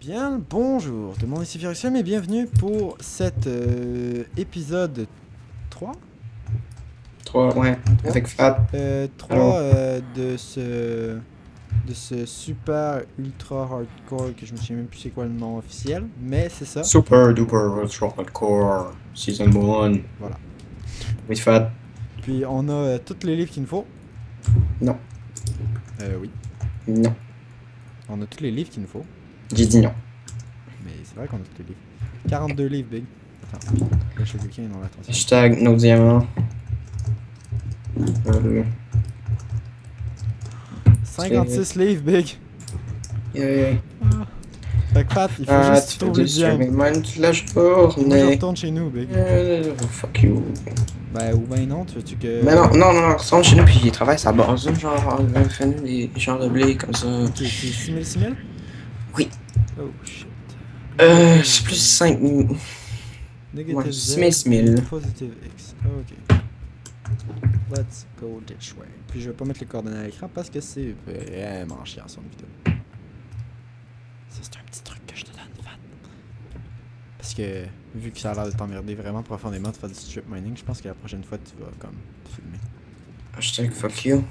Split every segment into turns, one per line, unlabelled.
Bien le bonjour, tout le monde ici Firuxem et bienvenue pour cet épisode 3
3, ouais,
Trois
avec Fat.
3 de ce super ultra hardcore que je me souviens même plus c'est quoi le nom officiel, mais c'est ça.
Super Duper Ultra Hardcore Season 1.
Voilà.
With Fat.
Puis on a tous les livres qu'il nous faut.
Non.
Oui,
Non.
on a tous les livres qu'il nous faut,
J'ai dit non.
mais c'est vrai qu'on a tous les livres. 42 livres, big. Attends, là je suis quelqu'un dans l'attention.
Hashtag nos diamants. Voilà.
56 livres, big.
Yeah.
Fait que Pat, il faut juste que tu trouves les diamants.
Moi, toute la
Moi je
journée.
retourne chez nous, big.
Fuck you.
Ben, ou ben non, tu veux-tu que...
Mais non, retourne chez nous puis il travaille sa base. Genre, fais-nous des genres de blé comme ça.
Ok, c'est 6000 6000?
Oui.
Oh shit.
C'est plus 5 000.
Negative
Ouais,
Z,
6000.
positive X. Ok. Let's go this way. Puis je vais pas mettre les coordonnées à l'écran parce que c'est vraiment chiant sur une vidéo. Ça c'est un petit truc que je te donne, Fat. Parce que vu que ça a l'air de t'emmerder vraiment profondément de faire du strip mining, je pense que la prochaine fois tu vas comme te filmer.
Hashtag fuck you.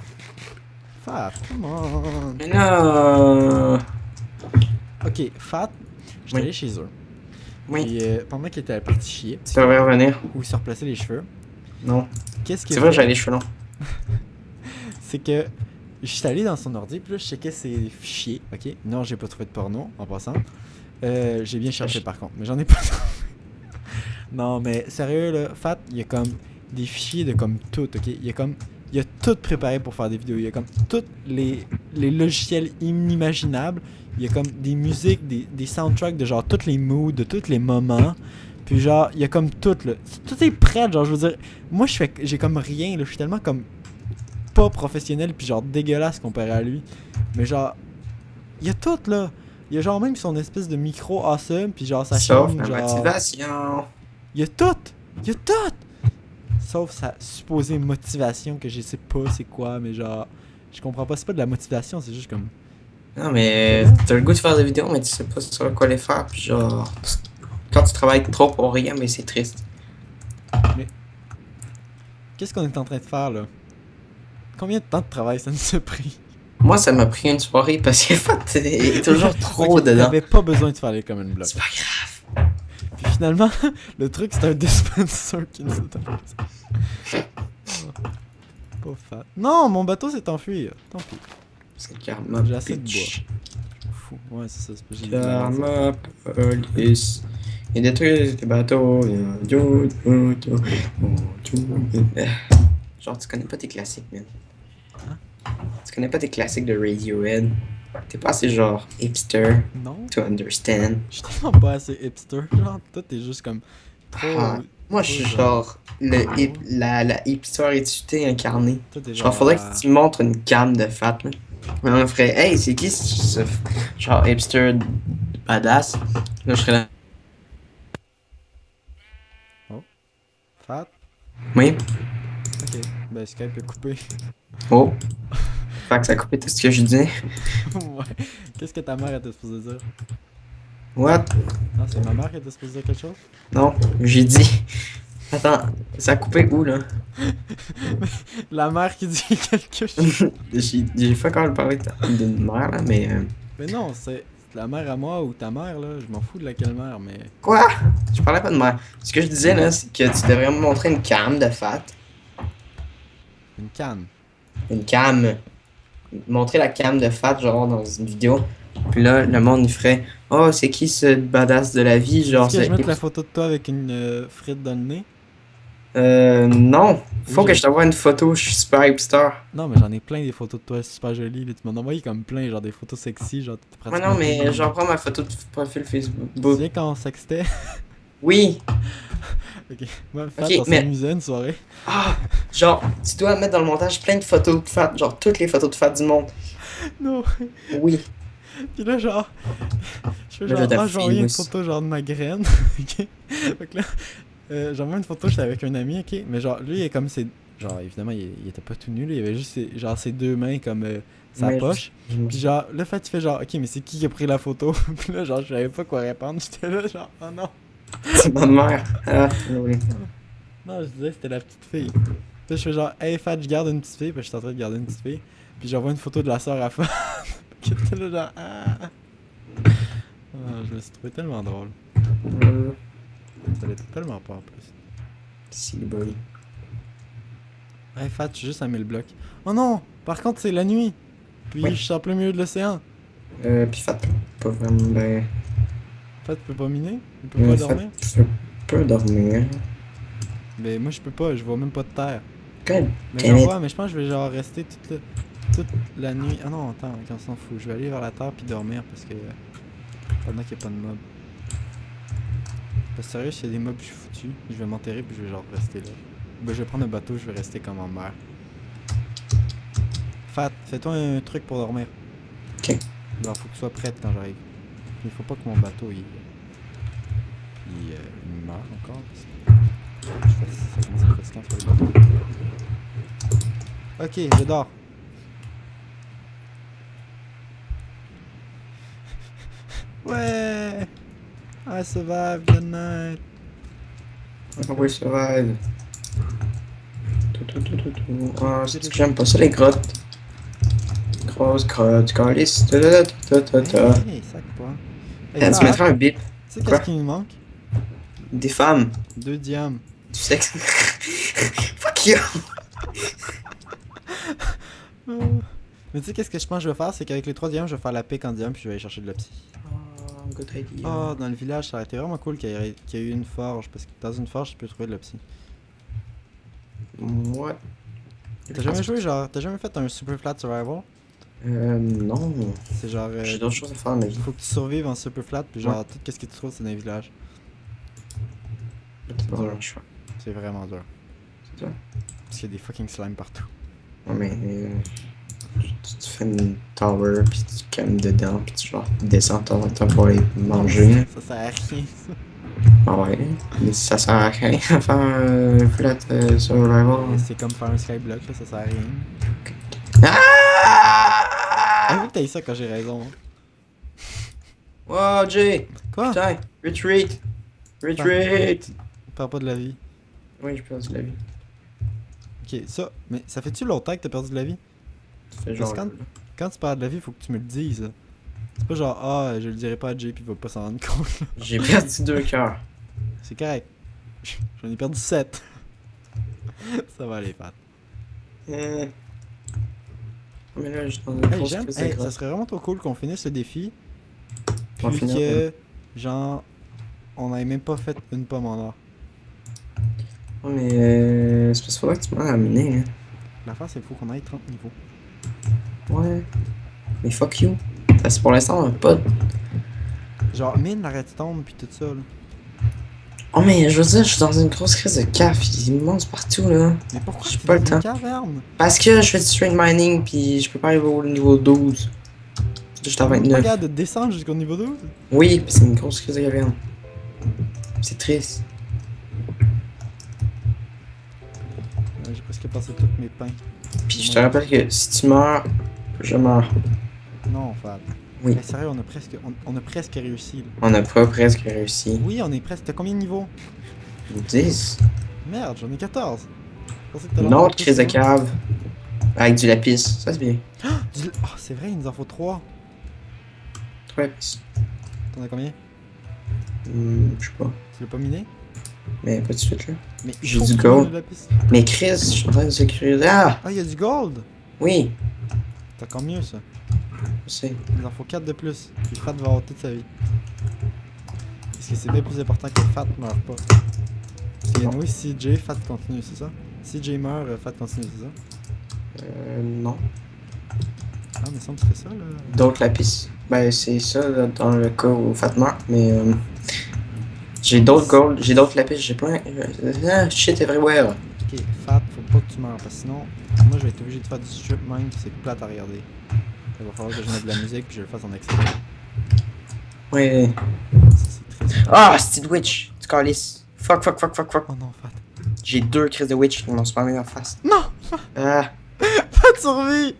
Fat, come on.
Mais non.
Ok, Fat, je suis
Oui.
allé chez eux.
Oui.
Puis pendant qu'ils étaient partis chier,
Tu devrais revenir.
ou se replacer les cheveux,
Non.
qu'est-ce que
C'est vrai, j'ai les cheveux longs.
c'est que je suis allé dans son ordi, puis là je checkais ses fichiers, ok? Non, j'ai pas trouvé de porno, en passant. J'ai bien cherché par contre, mais j'en ai pas trouvé. Non, mais sérieux, là, Fat, il y a comme des fichiers de comme tout, ok? Il y a tout préparé pour faire des vidéos. Il y a comme tous les logiciels inimaginables. Il y a comme des musiques, des soundtracks de genre tous les moods, de tous les moments. Puis genre, il y a comme tout, là. Tout est prêt, genre, je veux dire. Moi, j'ai comme rien, là. Je suis tellement comme pas professionnel, puis genre dégueulasse comparé à lui. Mais genre, il y a tout, là. Il y a genre même son espèce de micro awesome, puis genre sa
Sauf
chaîne,
la
genre...
motivation.
Il y a tout! Il y a tout! Sauf sa supposée motivation que je sais pas c'est quoi, mais genre... Je comprends pas, c'est pas de la motivation, c'est juste comme...
Non, mais t'as le goût de faire des vidéos, mais tu sais pas sur quoi les faire. Puis genre, quand tu travailles trop pour rien, mais c'est triste.
Qu'est-ce qu'on est en train de faire, là? Combien de temps de travail ça nous a pris?
Moi, ça m'a pris une soirée parce que Fat est toujours trop
Ok,
dedans.
t'avais pas besoin de faire les common blocks.
C'est pas grave.
Puis finalement, le truc c'est un dispenser qui nous a donné. Pas fat. Non, mon bateau s'est enfui. Tant pis.
C'est karma.
J'ai assez de bois.
bitch.
Je m'en fous. Ouais, c'est ça. C'est pas j'ai dit de la merde,
Karma, police. Il détruit des bateaux. Genre, tu connais pas tes classiques, man.
Hein?
Tu connais pas tes classiques de Radiohead. T'es pas assez genre hipster
Non,
to understand.
je suis tellement pas assez hipster. Genre, toi t'es juste comme trop.
Ah, moi, je suis genre la hipster étudiée incarnée.
Toi t'es
Genre, faudrait que tu me montres une cam de Fat, là. Mais on ferait, hey, c'est qui ce genre hipster badass? Là, je serais là.
Fat.
Oui.
Ok. Ben Skype est coupé.
Oh. Fait que ça a coupé tout ce que je disais.
Ouais. Qu'est-ce que ta mère était supposée dire?
What?
Non, c'est ma mère qui était supposée dire quelque chose?
Non, j'ai dit. Attends, ça a coupé où, là?
La mère qui dit quelque chose.
J'ai pas encore parlé d'une mère, là, mais.
Mais non, c'est la mère à moi ou ta mère, là. Je m'en fous de laquelle mère, mais.
Quoi? Je parlais pas de mère. Ce que je disais, là, c'est que tu devrais me montrer une cam de Fat.
Une canne.
Une cam. Montrer la cam de Fat, genre, dans une vidéo. Puis là, le monde, il ferait, oh, c'est qui ce badass de la vie? Genre,
Est-ce que
c'est.
je mette la photo de toi avec une frite dans le nez?
Non. Faut
Oui,
que je t'envoie une photo, je suis super hipster.
Non, mais j'en ai plein des photos de toi super jolies. Là. Tu m'en as envoyé comme plein, genre des photos sexy, genre t'es
Ouais,
pratiquement
non, mais
tout nu.
j'en prends ma photo de profil
Tu te
Facebook.
souviens quand on sextait?
Oui.
Ok, moi, Fat,
Ok,
on
mais-
s'amusait une soirée.
Ah, genre, tu dois mettre dans le montage plein de photos de Fat, genre toutes les photos de Fat du monde.
Non.
Oui.
Puis là, genre, je fais
Là,
genre,
je
ah, je vais envoyer une
t'affiche.
photo genre de ma graine. Ok. Fait que là, j'envoie une photo, j'étais avec un ami, ok. Mais genre, lui, il est comme, c'est Genre, évidemment, il était pas tout nu, là. Il y avait juste genre ses deux mains comme sa
Mais
poche.
je me
Puis genre, là, fait, tu fais genre, ok, mais c'est qui a pris la photo? Puis là, genre, je savais pas quoi répondre. J'étais là, genre, oh non.
C'est bonne mère. Ah, oui.
Non, je disais, c'était la petite fille. Puis je fais genre, hey, Fat, je garde une petite fille. Puis je suis en train de garder une petite fille. Puis j'envoie une photo de la soeur à Fat. Qui était là, genre, ah. Ah, je me suis trouvé tellement drôle. Ça l'était tellement pas en plus.
Si, boy.
Hey, Fat, je suis juste à 1000 blocs. Oh non! Par contre, c'est la nuit. Puis
Oui.
je suis en plein milieu de l'océan.
Puis Fat, pas vraiment ben.
Fat peut pas miner? Il peut pas dormir?
Fat peut dormir.
Mais moi, je peux pas, je vois même pas de terre.
God
Mais
damn
j'en
it.
vois, mais je pense que je vais genre rester toute la nuit. Ah non, attends, on s'en fout. Je vais aller vers la terre puis dormir parce que. Pendant qu'il n'y a pas de mobs. Parce que sérieux, s'il y a des mobs, je suis foutu. Je vais m'enterrer puis je vais genre rester là. Ben, je vais prendre un bateau, je vais rester comme en mer. Fat, fais-toi un truc pour dormir.
Ok.
Genre, faut que tu sois prête quand j'arrive. Il faut pas que mon bateau il meurt encore parce que ça commence à être fatigant sur le bateau. Ok, je dors. Ouais! I survived the night.
Ah oui, ça va. Ah, c'est que j'aime pas ça, les grottes. Grosse grotte, calice.
Hey, sac pas. Hey,
Tu
Fat,
mettras un bip.
tu sais
Quoi?
qu'est-ce qui nous manque?
Des femmes.
2 diams.
Du sexe. Fuck you.
Mais tu sais qu'est-ce que je pense que je vais faire? C'est qu'avec les 3 diams, je vais faire la pique en diam puis je vais aller chercher de la psy.
Oh, good idea.
Oh, dans le village, ça aurait été vraiment cool qu'il y ait eu une forge, parce que dans une forge, tu peux trouver de la psy.
What?
T'as jamais joué, genre, t'as jamais fait un super flat survival?
Non.
C'est genre,
J'ai d'autres choses à faire dans ma vie.
faut que tu survives en super flat, puis genre, tout ce que tu trouves, c'est dans les villages.
C'est pas
dur.
un choix.
C'est vraiment dur.
C'est ça?
Parce qu'il y a des fucking slimes partout.
Ouais, mais. Tu fais une tower, puis tu calmes dedans, puis tu genre descends ton temps pour aller manger.
Ça sert à rien, ça.
Ah ouais, mais ça sert à rien à faire un flat survival.
C'est comme faire un skyblock, là, ça sert à rien.
Ah!
Avoue que t'as eu ça quand j'ai raison. Hein.
Wow, Jay!
Quoi?
Putain, retreat! Retreat!
Perds pas de la vie.
Oui, j'ai perdu la vie.
Ok, ça, mais ça fait-tu longtemps que t'as perdu de la vie?
Ça fait
Parce
genre.
que quand tu perds de la vie, faut que tu me le dises. Là. C'est pas genre, ah, je le dirai pas à Jay puis il va pas s'en rendre compte. Là.
J'ai perdu 2 cœurs.
C'est correct. J'en ai perdu 7. Ça va aller, Pat.
Mais là, je suis dans une
Hey,
grosse
j'aime.
crise de
Hey, ça
grotte.
serait vraiment trop cool qu'on finisse le défi.
On va
Puis
finir,
que, genre, on n'avait même pas fait une pomme en or.
Ouais, mais c'est parce qu'il faudrait que tu m'en amené, hein.
L'affaire, c'est qu'il faut qu'on aille 30 niveaux.
Ouais. Mais fuck you. Parce que pour l'instant, on a pas de...
Genre, mine la redstone puis tout ça, là.
Oh, mais je veux dire, je suis dans une grosse crise de caf. Il me monte partout, là.
Mais pourquoi
J'ai
tu
pas
es
le
dans une
temps.
caverne?
Parce que je fais du straight mining, puis je peux pas arriver au niveau 12. J'étais à 29.
Regarde, de descendre jusqu'au niveau 12.
Oui, puis c'est une grosse crise de caverne. C'est triste.
J'ai presque passé tous mes pains.
Puis je te rappelle que si tu meurs, je meurs.
Non, Fab.
Oui.
Mais sérieux, on a presque réussi, là.
On a pas presque réussi.
Oui, on est presque. T'as combien de niveaux?
10.
Merde, j'en ai 14. Je pensais que t'allais
Une
en avoir
autre
plus,
crise de
moi.
cave. Avec du lapis. Ça, c'est bien.
Oh, c'est vrai, il nous en faut 3.
3 lapis.
T'en as combien?
Je sais pas.
Tu l'as pas miné?
Mais pas tout de suite, là.
Mais il
J'ai
faut
du
que tu mines
gold.
le lapis.
Mais Chris, je suis en train de sécuriser. Ah!
Ah, il y a du gold!
Oui.
C'est encore mieux, ça.
Je sais.
Il en faut 4 de plus. Puis Fat va avoir toute sa vie. Parce que c'est bien plus important que Fat meurt pas. Parce que oui, si Jay, Fat continue, c'est ça? Si Jay meurt, Fat continue, c'est ça?
Non.
Ah, mais ça me serait ça, là.
D'autres lapis. Ben, c'est ça là, dans le cas où Fat meurt, mais j'ai d'autres gold, j'ai d'autres lapis, j'ai plein. Shit everywhere.
Ok, Fat, faut pas que tu meurs, parce que sinon, moi je vais être obligé de faire du strip mine, puis c'est plate à regarder. Il va falloir que je mette de la musique, puis je le fasse en accéléré.
Ouais.
Ça, c'est triste.
Ah, c'est witch. Tu calisses. Fuck.
Oh non, Fat.
J'ai 2 crises de witch qui m'ont spammé en face.
Non!
Ah,
Pas de survie!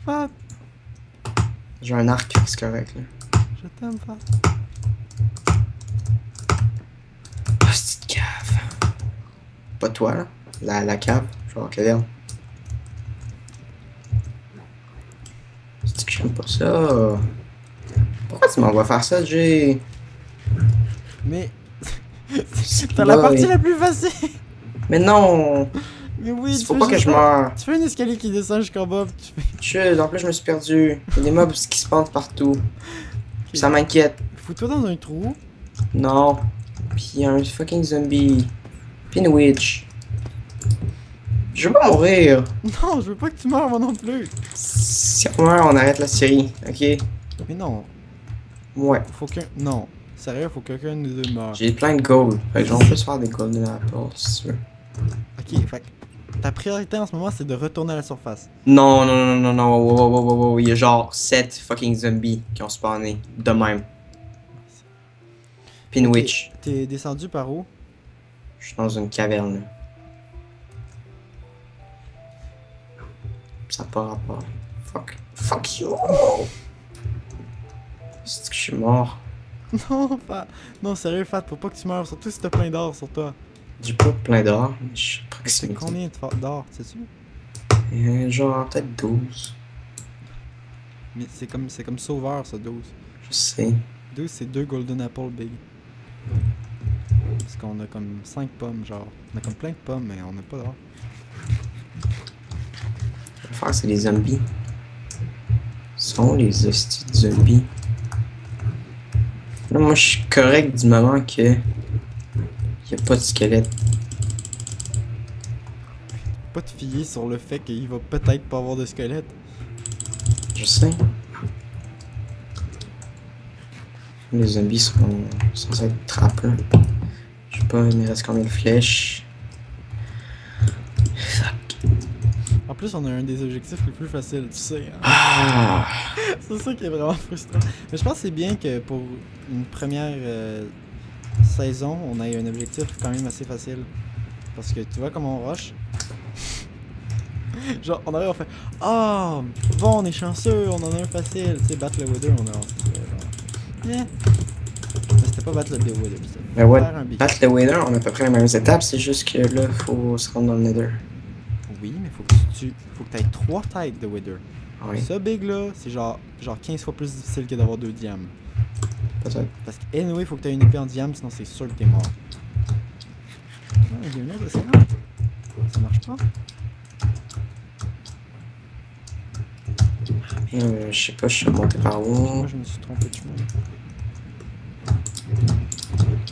Fat,
j'ai un arc, c'est correct, là.
je t'aime, Fat.
Ah, c'est une cave. Pas toi, là. La cave, genre caverne. C'est que j'aime pas ça. Pourquoi tu m'envoies faire ça, Jay?
Mais.
C'est
T'as la
là,
partie
et-
la plus facile!
Mais non!
Mais oui,
Faut pas que je meure.
Tu fais un escalier qui descend jusqu'en bas, puis tu fais.
Chut, en plus, je me suis perdu. Il y a des mobs qui se pendent partout. Ça m'inquiète.
Fous-toi dans un trou.
Non. Puis il y a un fucking zombie. Puis une witch. Je veux pas mourir.
Non, je veux pas que tu meurs, moi non plus.
Si on meurt, on arrête la série, ok?
Mais non,
Ouais.
faut qu'un. Non, sérieux, faut que quelqu'un de nous deux meure.
J'ai plein de gold. Fait que on peut se faire des golden apples si tu veux.
Ok, fait que ta priorité en ce moment, c'est de retourner à la surface.
Non, non, non, non, non. Wow. Il y a genre 7 fucking zombies qui ont spawné de même. Puis une
Ok,
witch.
T'es descendu par où?
Je suis dans une caverne. Ça n'a pas rapport. Fuck. Fuck you. C'est que je suis mort.
Non, Fat. Non, sérieux, Fat, faut pas que tu meurs, surtout si t'as plein d'or sur toi.
J'ai pas plein d'or, mais je suis
C'est
proximité.
combien d'or, sais-tu?
Genre peut-être 12.
Mais c'est comme sauveur, ça, 12.
Je sais.
12, c'est 2 golden apple big. Parce qu'on a comme 5 pommes, genre. On a comme plein de pommes, mais on a pas d'or.
Je vais faire, c'est les zombies. Sont les hosties de zombies. Là, moi, je suis correct du moment que y a pas de squelette.
Pas te fier sur le fait qu'il va peut-être pas avoir de squelette.
Je sais. Les zombies sont censés être trappes, là. Je sais pas, il me reste combien de flèches.
En plus, on a un des objectifs les plus faciles, tu sais. Hein?
Ah!
C'est ça qui est vraiment frustrant. Mais je pense que c'est bien que pour une première saison, on ait un objectif quand même assez facile. Parce que tu vois comment on rush. Genre, on arrive, on fait ah, bon, on est chanceux, on en a un facile. Tu sais, battre le Wither, on a. Yeah. Mais c'était pas battre le Wither, c'était
Mais ouais,
faire un big.
battre le Wither, on a à peu près les mêmes étapes, c'est juste que là, faut se rendre dans le Nether.
Oui, mais faut que faut que t'aies 3 têtes de Wither.
Oui,
Ce big là, c'est genre 15 fois plus difficile que d'avoir 2 diams.
peut-être.
Parce que anyway, faut que t'aies une épée en diam, sinon c'est sûr que t'es mort. Ah, il y a une autre escalade. Ça marche pas?
Je sais pas, je suis monté par où.
Moi je me suis trompé de chemin.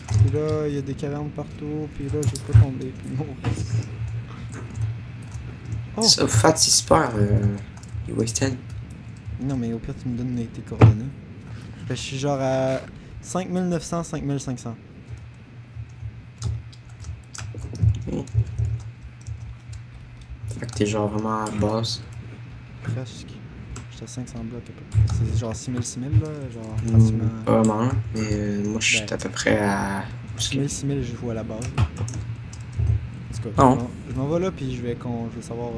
Puis là, il y a des cavernes partout, puis là, je peux tomber, puis mourir. Oh!
Ça, Fat, si super, il wasted.
Non, mais au pire, tu me donnes tes coordonnées. Fait que je suis genre à 5900, 5500.
Fait que t'es genre vraiment à la base.
Presque. J'étais à 500 blocs à peu près. C'est genre 6000, là, genre pratiquement.
Pas vraiment, mais moi je suis
Ben.
à peu près à.
6000, je joue à la base. En tout cas,
Non.
je m'en vais là, puis je vais savoir. En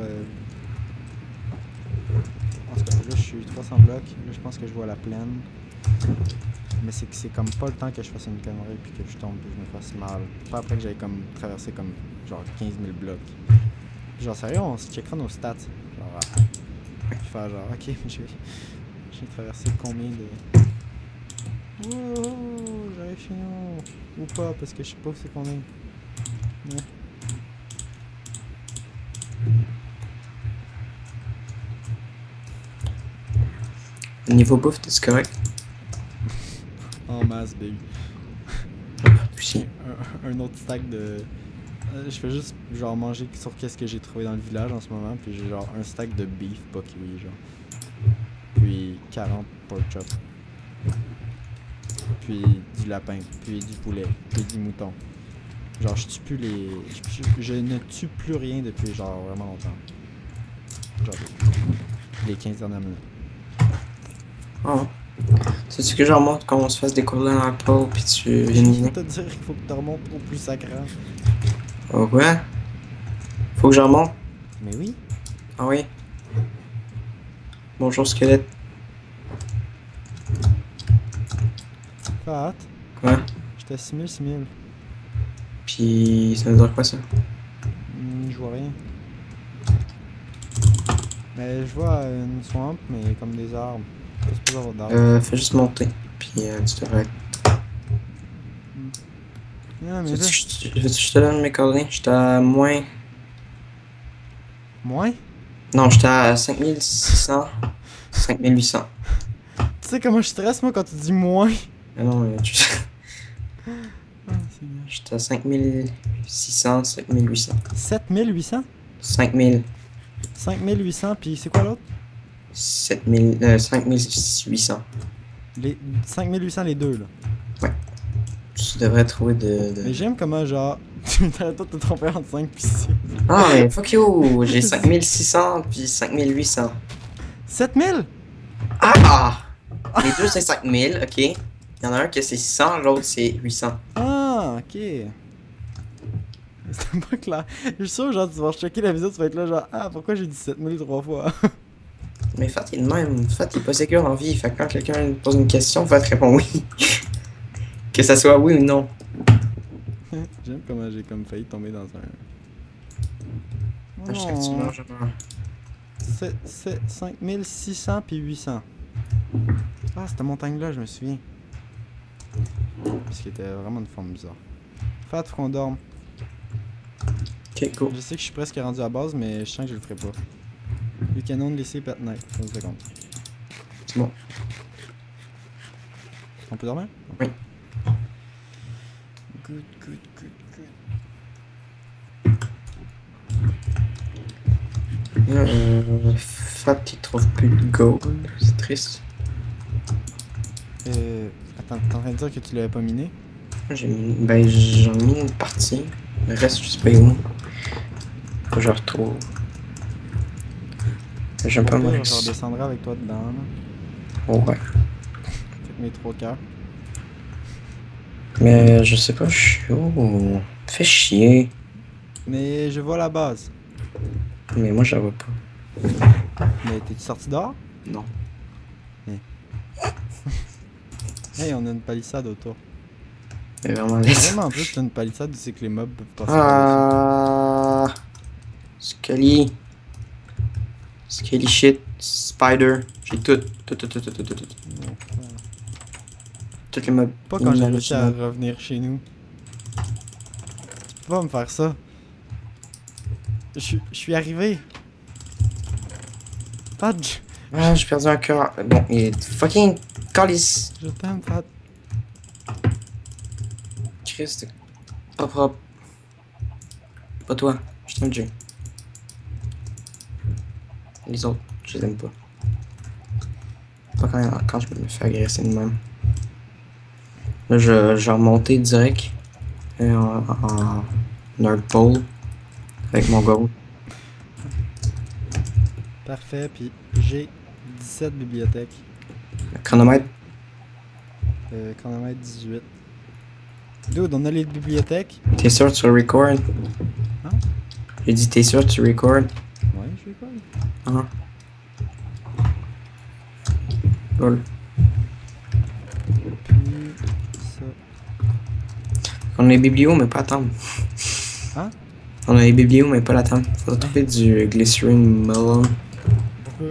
tout cas, là, je suis 300 blocs. Là, je pense que je vois la plaine. Mais c'est que c'est comme pas le temps que je fasse une connerie, puis que je tombe, puis je me fasse mal. Pas après que j'aille comme traverser comme genre 15 000 blocs. Puis genre, sérieux, on se checkera nos stats. Genre, puis faire genre, ok, j'ai traversé combien de. Oh, j'arrive chez nous. Ou pas, parce que je sais pas c'est combien. Ouais.
Niveau bouffe, t'es correct?
En masse, baby.
Aussi.
Un autre stack de. Je fais juste genre manger sur qu'est-ce que j'ai trouvé dans le village en ce moment, puis j'ai genre un stack de beef pas kiwi, genre. Puis 40 pork chop. Puis du lapin, puis du poulet, puis du mouton. Genre je tue plus les. Je ne tue plus rien depuis genre vraiment longtemps. Genre les 15 dernières minutes.
Oh. C'est-tu que je remonte quand on se fasse des golden apples pis tu
Je
viens
viens
de
de te dire qu'il faut que tu remontes au plus sacré.
Oh ouais? Faut que je remonte.
Mais oui.
Ah oui. Bonjour squelette.
Fat.
Quoi?
J'étais à 6000.
Puis ça veut dire quoi ça?
Je vois rien. Mais je vois une swamp, mais comme des arbres. C'est pas avoir d'arbres.
Fais juste monter. Puis tu devrais être.
Non, mais
Veux-tu
là.
que je te donne mes coordonnées? J'étais à moins.
Moins?
Non, j'étais à 5600. 5800.
Tu sais comment je stresse, moi, quand tu dis moins?
Ah non, tu sais.
Ah, c'est bien.
J'étais à 5600, 5800.
7800?
5000,
5800, puis c'est quoi l'autre?
5800.
Les 5800 les deux, là.
Tu devrais trouver de...
Mais j'aime comment, genre, tu t'arrêtes pas de te tromper entre 5 puis 6.
Ah, mais fuck you! J'ai 5600 puis 5800.
7000?
Ah! Les deux c'est 5000, ok. Il y en a un qui c'est 600, l'autre c'est 800.
Ah, ok. C'était pas clair. Je suis sûr, genre, tu vas checker la vidéo, tu vas être là, genre, ah, pourquoi j'ai dit 7000 trois fois?
Mais Fat il est de même. Fat il est pas sécure en vie. Fait que quand quelqu'un pose une question, Fat répond oui. Que ça soit oui ou non.
J'aime comment j'ai comme failli tomber dans un...
À chaque fois que tu manges,
C'est 5600 puis 800. Ah, cette montagne-là, je me souviens. Parce qu'il était vraiment une forme bizarre. Fat, faut qu'on dorme.
Ok, cool.
Je sais que je suis presque rendu à base, mais je sens que je le ferai pas. You can only sleep at night. 30 secondes.
C'est bon.
On peut dormir?
Oui.
Good, good, good, good.
Fat il trouve plus de gold. C'est triste.
Attends, t'es en train de dire que tu l'avais pas miné?
J'ai mis... Ben j'en ai mis une partie. Le reste je sais pas où. Faut que je retrouve. J'aime pas
Au pire,
moi.
je redescendrai avec toi dedans, là.
Ouais.
Avec mes 3 cœurs.
Mais je sais pas, je suis où? Fais chier.
Mais je vois la base.
Mais moi j'en vois pas.
Mais t'es-tu sorti dehors?
Non.
Hey, on a une palissade autour.
Mais vraiment laisse.
Vraiment, en plus, t'as une palissade où c'est que les mobs peuvent passer par-dessus.
Ah. Scully. Scully shit. Spider. J'ai tout. Tout.
Non,
Toutes les mobs.
pas quand j'ai réussi à revenir chez nous. Tu peux pas me faire ça. Je suis arrivé. Fudge,
Ah, j'ai perdu un cœur. Bon, il est fucking calice.
je t'aime, Fat.
Christ. Pas propre. Pas toi. Je t'aime, Jay. Les autres, je les aime pas. Pas quand je me fais agresser de même. Là, je vais remonter direct en Nerd Pole avec mon gold.
Parfait, puis j'ai 17 bibliothèques.
Le chronomètre,
Chronomètre 18. Dude, on a les bibliothèques.
t'es sûr que tu record?
Hein?
J'ai dit t'es sûr que tu record?
Ouais, je vais quoi?
Ah. Cool.
Puis ça.
On a les biblios, mais pas la table.
Hein?
On a les biblios, mais pas la table. Faut trouver du glycerine melon.
Pourquoi?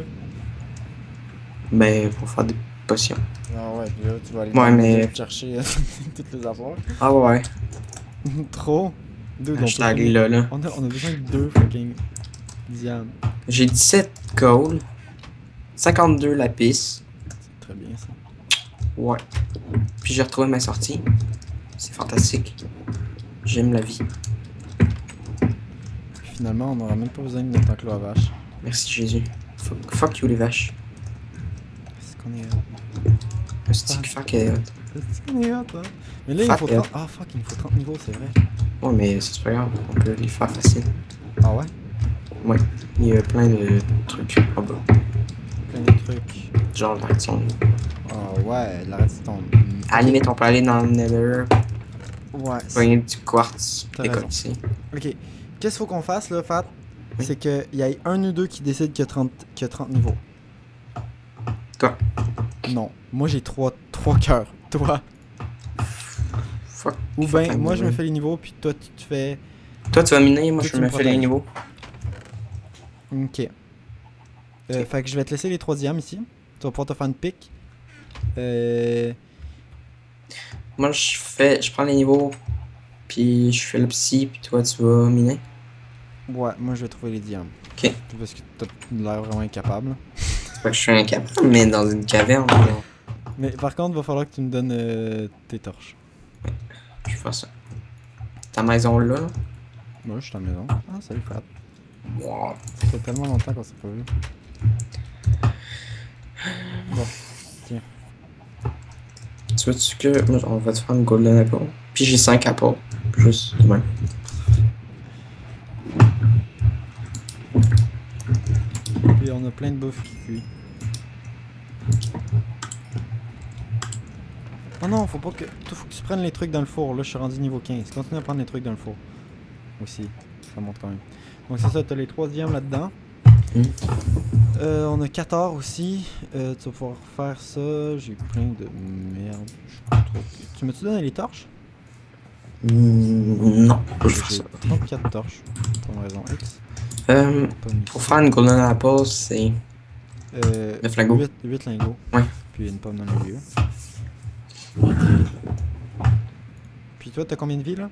Ben, pour faire des potions.
Ah ouais, puis là, tu vas aller
Ouais,
dans
mais-
le chercher toutes les affaires.
Ah ouais.
Trop. Dude,
Hashtag
finir-
là.
on a besoin de 2 fucking diamants.
J'ai 17 gold. 52 lapis.
C'est très bien ça.
Ouais. Puis j'ai retrouvé ma sortie. C'est fantastique. J'aime la vie.
Puis finalement, on n'aura même pas besoin de notre enclos à vache.
Merci Jésus. Fuck you les vaches.
Est-ce qu'on est hot?
Un stick fuck est hot.
Est-ce qu'on est hot, hein? Mais là, il
Fuck
faut
it.
30... Ah fuck, il me faut 30 niveaux, c'est vrai.
Ouais, mais c'est pas grave. On peut les faire facile.
Ah ouais?
Ouais. Il y a plein de trucs en bas.
Plein de trucs.
Genre la redstone.
Ah ouais, la redstone.
À la limite, on peut aller dans le nether.
Ouais.
Pogner du quartz.
T'as
Décoller
raison.
ici.
Ok. Qu'est-ce qu'il faut qu'on fasse là, Fat?
Oui.
c'est qu'il y a un ou deux qui décident qu'il y a 30 niveaux.
Toi.
Non, moi j'ai 3 cœurs. Toi.
Fuck.
Ou
fuck
ben,
la
moi je me
mine.
fais les niveaux, puis toi tu te fais.
Toi, tu vas miner, moi,
Toi,
je
tu me
me fais les
protèges.
niveaux.
Ok.
Ok.
Fait que je vais te laisser les 3 diams ici. Tu vas pouvoir te faire une pique.
Moi, je prends les niveaux, puis je fais le psy, puis toi, tu vas miner.
Ouais, moi je vais trouver les diams.
Ok.
Parce que t'as l'air vraiment incapable. là.
C'est pas que je suis incapable, mais dans une caverne, genre,
Mais par contre, il va falloir que tu me donnes tes torches.
je vais faire ça. Ta maison là, là.
Moi, je suis à la maison. Ah, salut Fat.
Wow.
Ça fait tellement longtemps qu'on s'est pas vu. Bon,
Tu veux-tu que. Moi, on va te faire une golden apple. Puis j'ai 5 apples. Juste de même.
puis on a plein de bouffe qui cuit. Oh non, faut pas que. Faut que tu prennes les trucs dans le four. Là, je suis rendu niveau 15. Continue à prendre les trucs dans le four. Aussi. Ça monte quand même. Donc, c'est ça, t'as les 3 diams là-dedans. On a 14 aussi. Tu vas pouvoir faire ça. J'ai plein de merde. Je suis pas trop. Tu m'as-tu donné les torches?
Non, je vais faire
J'ai
ça.
34 torches. Pour une raison X. Pas mis
Pour
ça.
faire une golden apple, c'est. 9 lingots.
8 lingots.
Ouais.
Puis une pomme dans le milieu. Puis toi, t'as combien de vie là?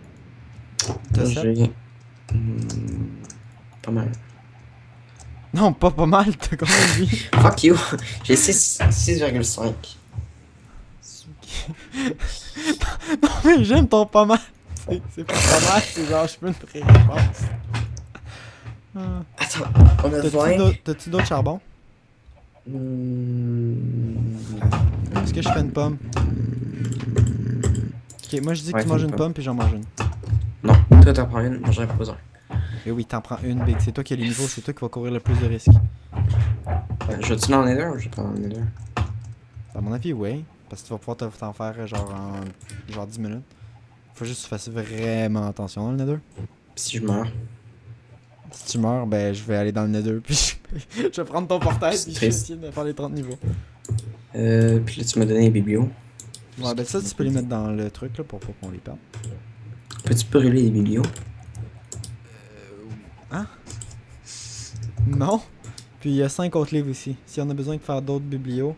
T'as 7?
J'ai. Pas mal.
Non, pas mal, t'as combien de vie?
Fuck you! J'ai 6,5.
Non mais j'aime ton pas mal. C'est pas mal, c'est genre je peux une pré-réponse. Ah.
Attends, on a 20.
T'as-tu d'autres charbons? Est-ce que je fais une pomme? Ok, moi je dis que
Ouais,
tu
fais
manges
une
une pomme puis j'en mange une.
Non, toi t'en prends une, moi j'en ai pas besoin.
Et oui, t'en prends une, Big. C'est toi qui as les niveaux, c'est toi qui va courir le plus de risques.
Je vais-tu dans le nether ou je vais pas dans le nether?
À mon avis, oui. Parce que tu vas pouvoir t'en faire genre en genre 10 minutes. Faut juste que tu fasses vraiment attention dans le nether.
Si je meurs.
Si tu meurs, ben je vais aller dans le nether puis je vais prendre ton portail
C'est
puis je vais
triste.
essayer de faire les 30 niveaux.
Puis là tu m'as donné les biblios.
Ouais, ben ça tu peux les mettre dans le truc là pour pas qu'on les perde.
Peux-tu brûler les biblios?
Hein? Non. Puis il y a 5 autres livres aussi. Si on a besoin de faire d'autres biblios.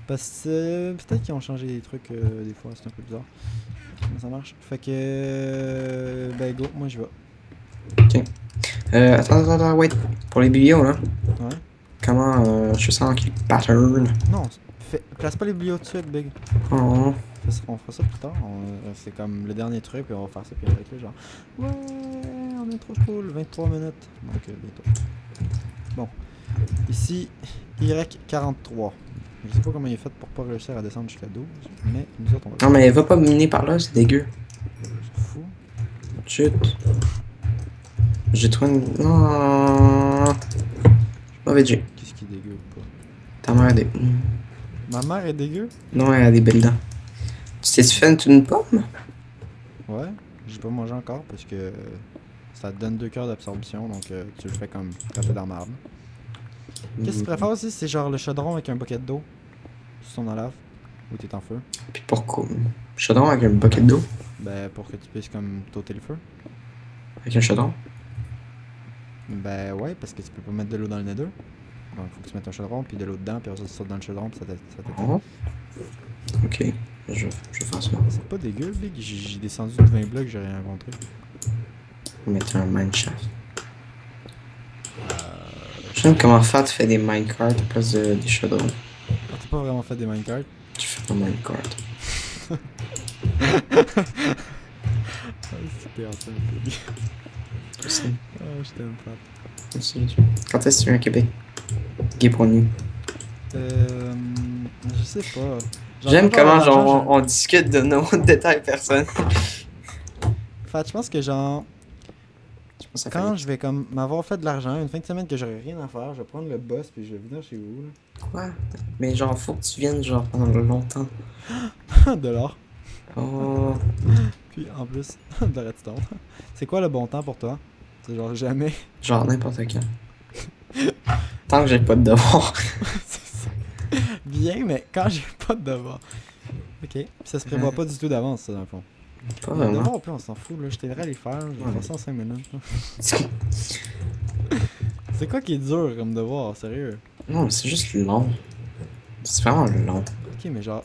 Parce que peut-être qu'ils ont changé des trucs des fois, c'est un peu bizarre. Mais ça marche. Fait que. Ben go, moi je vais.
Attends, wait. Pour les biblios là,
Ouais.
comment je sens qu'il pattern?
Non, place pas les biblios tout de suite, Big.
Oh.
On fera ça plus tard. C'est comme le dernier truc, puis on va faire ça, puis avec les gens. Ouais, on est trop cool. 23 minutes. Donc bientôt. Bon. Ici, Y43. Je sais pas comment il est fait pour pas réussir à descendre jusqu'à 12, mais nous autres on va.
Non mais va pas miner par là, c'est dégueu.
C'est fou.
Chut. J'ai trouvé une. Non. Mauvais Dieu.
Qu'est-ce qui est dégueu ou pas?
Ta mère a des.
Ma mère est dégueu?
Non, elle a des belles dents. Tu t'es fait une pomme?
Ouais. J'ai pas mangé encore parce que ça te donne 2 cœurs d'absorption, donc tu le fais comme quand t'es dans marde. Qu'est-ce que tu préfères aussi? C'est genre le chaudron avec un bucket d'eau sur ton lave ou t'es en feu?
Puis pourquoi? Chaudron avec un bucket d'eau?
Ben pour que tu puisses comme t'ôter le feu.
Avec un chaudron?
Ben ouais, parce que tu peux pas mettre de l'eau dans le nether. Donc faut que tu mettes un chaudron puis de l'eau dedans, puis après ça tu sautes dans le chaudron puis ça t'éteint.
Oh. Ok, je vais faire ça.
C'est pas dégueu, Big. J'ai descendu de 20 blocs, j'ai rien inventé.
On va mettre un mineshaft. J'aime comment Fat fait des minecarts à place des chaudrons.
Ah, t'as pas vraiment fait des minecarts?
Tu fais un minecart.
Ah, c'était ensemble, Big.
Aussi.
Ah, je t'aime pas.
Aussi. Quand est-ce que tu viens à Québec? Gay pour nu.
Je sais pas.
J'aime comment genre on discute de nos détails personnels.
Fait, je pense que genre,
Je pense que ça
quand
fait
je vais comme m'avoir fait de l'argent, une fin de semaine que j'aurais rien à faire, je vais prendre le boss puis je vais venir chez vous.
quoi? Mais genre faut que tu viennes genre pendant longtemps.
Là. De l'or.
Oh.
Puis en plus, de la redstone. C'est quoi le bon temps pour toi? C'est genre jamais.
Genre n'importe quand. Tant que j'ai pas de devoir.
C'est ça. Bien, mais quand j'ai pas de devoir. Ok. Puis ça se prévoit pas du tout d'avance, ça, dans le fond.
Pas
Les
vraiment.
devoirs, au pire, on s'en fout, là. Je t'aiderai à les faire. Je vais faire ça en 5 minutes. là. C'est quoi qui est dur comme devoir, sérieux?
Non, mais c'est juste long. C'est vraiment long.
Ok, mais genre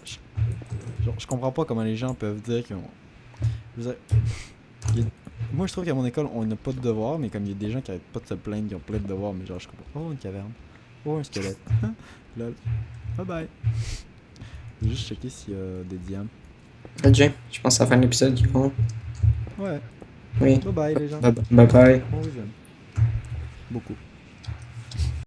je comprends pas comment les gens peuvent dire qu'ils ont. Je veux dire, moi, je trouve qu'à mon école, on n'a pas de devoirs, mais comme il y a des gens qui arrêtent pas de se plaindre qu'ils ont plein de devoirs, mais genre, je comprends. Oh, une caverne. Oh, un squelette. Lol. Bye bye. Je vais juste checker s'il y a des diamants.
Jay, je pense à la fin de l'épisode, du coup.
Ouais.
Oui.
Bye bye, les gens.
Bye bye.
On vous aime. Beaucoup.